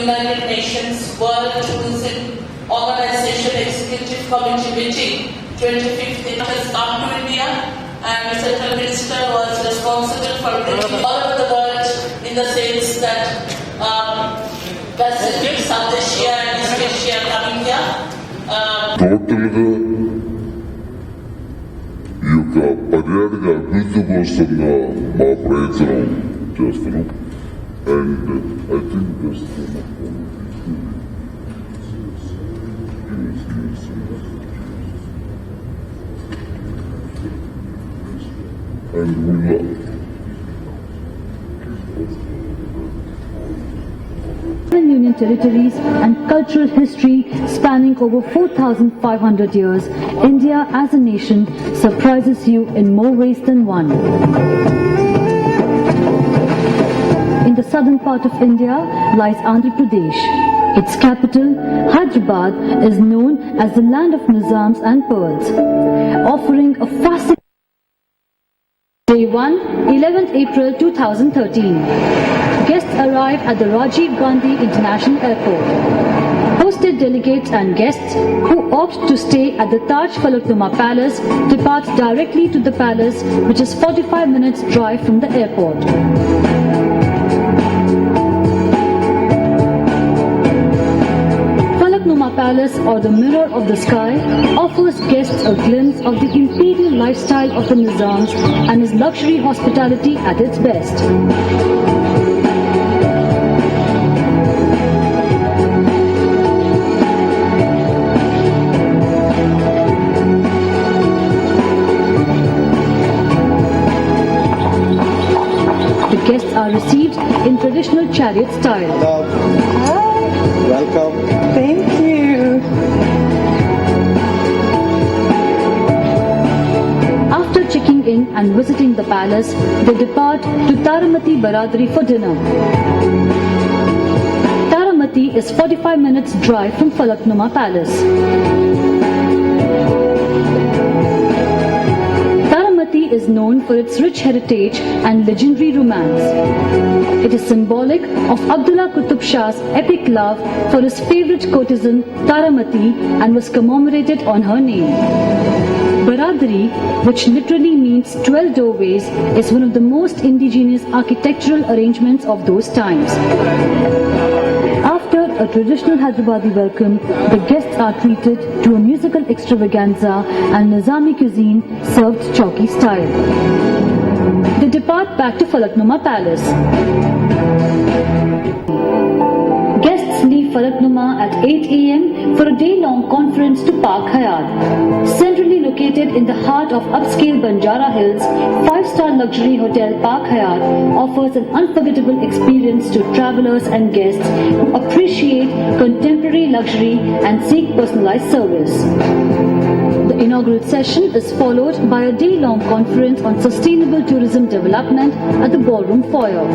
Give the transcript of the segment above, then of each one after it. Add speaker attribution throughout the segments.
Speaker 1: United Nations World Tourism Organization Executive Committee meeting 25th has come to India, and the Central Minister was responsible for bringing all over the world in the sense that Pacific, South Asia and East Asia coming here.
Speaker 2: ఈ యొక్క పర్యాటక అభివృద్ధి కోసంగా మా ప్రయత్నం చేస్తున్నాం. And I think this and we love.
Speaker 3: Union territories and cultural history spanning over 4,500 years, India as a nation surprises you in more ways than one. In the southern part of India lies Andhra Pradesh. Its capital, Hyderabad, is known as the land of Nizams and pearls, offering a fascinating Day 1, 11th April 2013. Guests arrive at the Rajiv Gandhi International Airport. Hosted delegates and guests who opt to stay at the Taj Falaknuma Palace depart directly to the palace, which is 45 minutes drive from the airport. Falaknuma Palace, or the Mirror of the Sky, offers guests a glimpse of the imperial lifestyle of the Nizams and is luxury hospitality at its best. The guests are received in traditional chariot style.
Speaker 4: Welcome.
Speaker 5: Thank you.
Speaker 3: After checking in and visiting the palace, they depart to Taramati Baradari for dinner. Taramati is 45 minutes drive from Falaknuma Palace. Taramati is known for its rich heritage and legendary romance. It is symbolic of Abdullah Qutub Shah's epic love for his favorite courtesan Taramati and was commemorated on her name. Baradari, which literally means 12 doorways, is one of the most indigenous architectural arrangements of those times. After a traditional Hyderabadi welcome, the guests are treated to a musical extravaganza and Nizami cuisine served chowki style. They depart back to Falaknuma Palace. Guests leave Falaknuma at 8 a.m. for a day-long conference to Park Hyatt. Centrally located in the heart of upscale Banjara Hills, 5-star luxury hotel Park Hyatt offers an unforgettable experience to travelers and guests who appreciate contemporary luxury and seek personalized service. The inaugural session is followed by a day-long conference on sustainable tourism development at the ballroom foyer.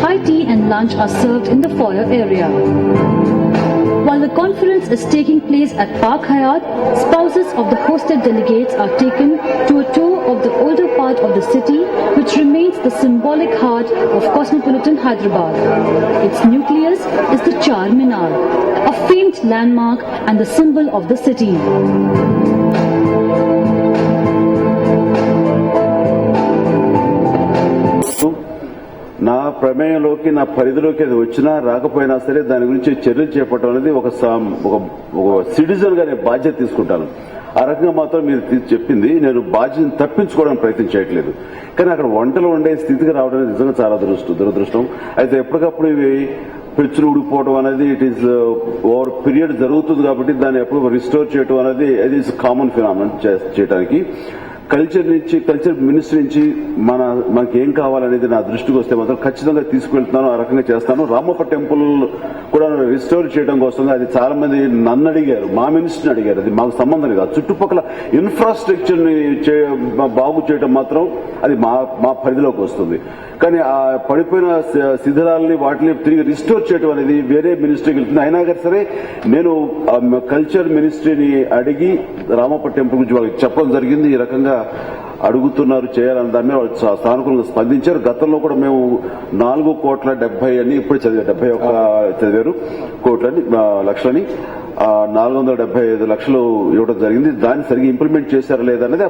Speaker 3: High tea and lunch are served in the foyer area. While the conference is taking place at Park Hyatt, spouses of the hosted delegates are taken to a tour of the older part of the city, which remains the symbolic heart of cosmopolitan Hyderabad. Its nucleus is the Char Minar, a famed landmark and the symbol of the city.
Speaker 4: నా ప్రమేయంలోకి నా పరిధిలోకి అది వచ్చినా రాకపోయినా సరే దాని గురించి చర్యలు చేపట్టడం అనేది ఒక సిటిజన్ గా నేను బాధ్యత తీసుకుంటాను. ఆ రకంగా మాత్రం మీరు చెప్పింది నేను బాధ్యతను తప్పించుకోవడానికి ప్రయత్నం చేయట్లేదు. కానీ అక్కడ వంటలు వండే స్థితికి రావడం అనేది నిజంగా చాలా దురదృష్టం. అయితే ఎప్పటికప్పుడు ఇవి పెచ్చులు ఉడిపోవడం అనేది ఇట్ ఈస్ ఓవర్ పీరియడ్ జరుగుతుంది కాబట్టి దాన్ని ఎప్పుడు రిస్టోర్ చేయడం అనేది అది కామన్ ఫినామినన్ చేయడానికి. కల్చర్ మినిస్ట్రీ నుంచి మనకి ఏం కావాలనేది నా దృష్టికి వస్తే మాత్రం ఖచ్చితంగా తీసుకువెళ్తున్నాను, ఆ రకంగా చేస్తాను. రామప్ప టెంపుల్ కూడా రిస్టోర్ చేయడం కోసం అది చాలా మంది నన్ను అడిగారు, మా మినిస్టర్ని అడిగారు. అది మాకు సంబంధం కాదు. చుట్టుపక్కల ఇన్ఫ్రాస్ట్రక్చర్ ని బాగు చేయడం మాత్రం అది మా పరిధిలోకి వస్తుంది. కానీ ఆ పడిపోయిన శిథిలాలని వాటిని తిరిగి రిస్టోర్ చేయడం అనేది వేరే మినిస్ట్రీకి వెళ్తుంది. అయినా కానీ సరే నేను కల్చర్ మినిస్ట్రీని అడిగి రామప్ప టెంపుల్ గురించి వాళ్ళకి చెప్పడం జరిగింది. ఈ రకంగా అడుగుతున్నారు చేయాలని దాని మీద వాళ్ళు సానుకూలంగా స్పందించారు. గతంలో కూడా మేము 4,70,00,000 అని ఇప్పుడు చదివారు, 71 చదివారు కోట్లని లక్షలని 475 లక్షలు ఇవ్వడం జరిగింది. దాన్ని సరిగ్గా ఇంప్లిమెంట్ చేశారా లేదనేది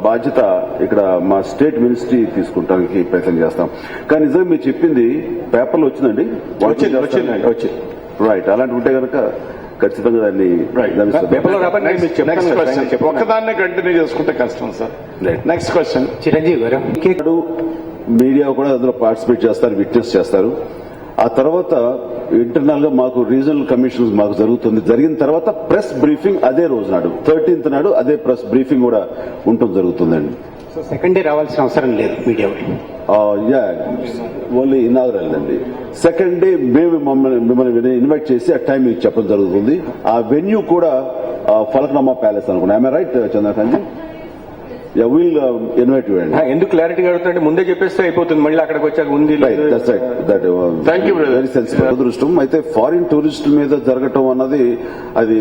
Speaker 4: బాధ్యత ఇక్కడ మా స్టేట్ మినిస్ట్రీ తీసుకుంటానికి ప్రయత్నం చేస్తాం. కానీ నిజంగా మీరు చెప్పింది పేపర్లో వచ్చిందండి, వచ్చింది రైట్. అలాంటి ఉంటే కనుక ఖచ్చితంగా దాన్ని
Speaker 5: ఒక్కదాన్నే కంటిన్యూ చేసుకుంటే కష్టం సార్. నెక్స్ట్ క్వశ్చన్
Speaker 6: చిరంజీవి గారు.
Speaker 4: మీడియా కూడా అందులో పార్టిసిపేట్ చేస్తారు, విట్నెస్ చేస్తారు. ఆ తర్వాత ఇంటర్నల్ గా మాకు రీజనల్ కమిషన్స్ మాకు జరిగిన తర్వాత ప్రెస్ బ్రీఫింగ్ అదే రోజు నాడు 13th నాడు అదే ప్రెస్ బ్రీఫింగ్ కూడా ఉండటం జరుగుతుందండి.
Speaker 6: సో సెకండ్ డే రావాల్సిన అవసరం లేదు మీడియా.
Speaker 4: ఓన్లీ ఇనాగరల్ అండి. సెకండ్ డే మేము మిమ్మల్ని ఇన్వైట్ చేసి ఆ టైం మీకు చెప్పడం జరుగుతుంది. ఆ వెన్యూ కూడా ఫలక్నామా ప్యాలెస్ అనుకున్నా. I right Chandrakant? Will invite you అండి.
Speaker 5: ఎందుకు క్లారిటీగా అడుగుతుంటే ముందే చెప్పేస్తే అయిపోతుంది, మళ్ళీ అక్కడికి వచ్చాక ఉంది.
Speaker 4: Very sensible. అదృష్టం అయితే ఫారిన్ టూరిస్ట్ మీద జరగటం అన్నది అది